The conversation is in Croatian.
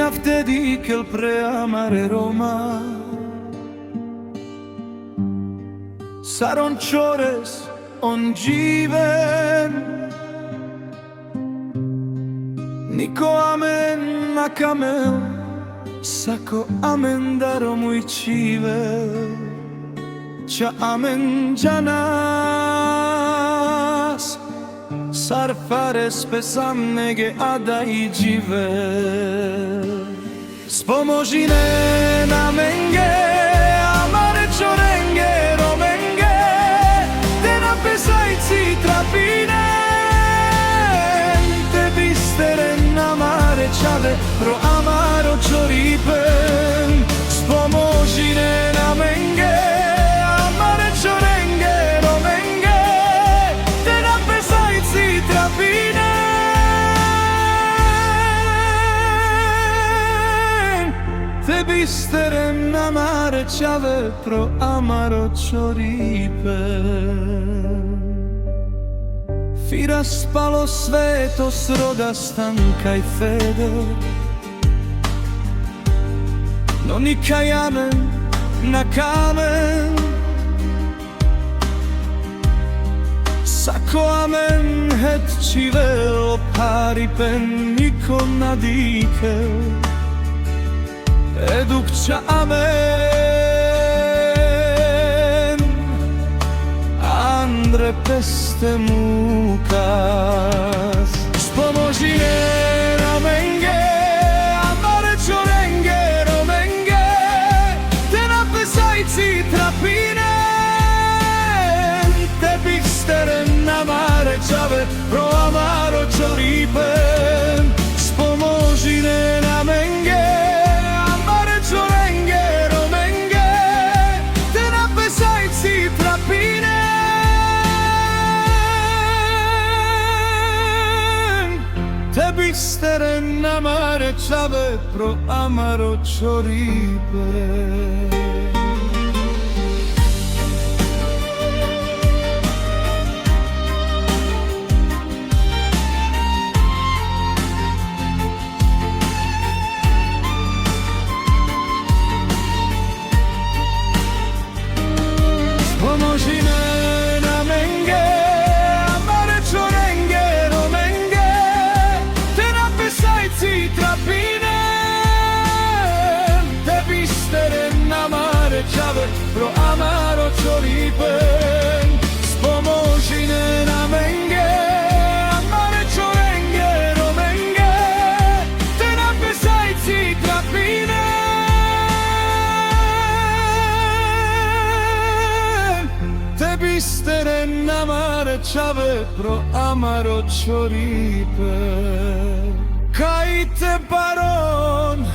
nafte di che il preamare Roma Saron chores on jiven Niko amen na kamel Sako amen daro muy chive Cha amen janas Sarfares pesam nege adai jive Spomožine na menge Amare čorenge romenge Te napesajci trapine Te bisteren amare čave Pro amaro čoripen Spomožine na menge Amare čorenge romenge Te napesajci trapine Te bisteren amare čave pro amaro čoripe Fira spalo sveto sroda stanka i fede No nika jamen na kamen Sako amen het čivel paripen niko nadikel Edukça amen Andre peste mukas Spomožine na menge Amare čorenge romenge Te napesajci trapine Te bisteren amare čave Pro amaro čoripen Spomožine na menge Te bisteren amare čave pro amaro čoripe Spomožine na menge Amare čorenge romenge Te napesajci trapine Te bisteren amare čave Pro amaro čoripen Spomožine na menge Amare čorenge romenge Te napesajci trapine Te bisteren amare čave pro amaro čoripe Kaj te baron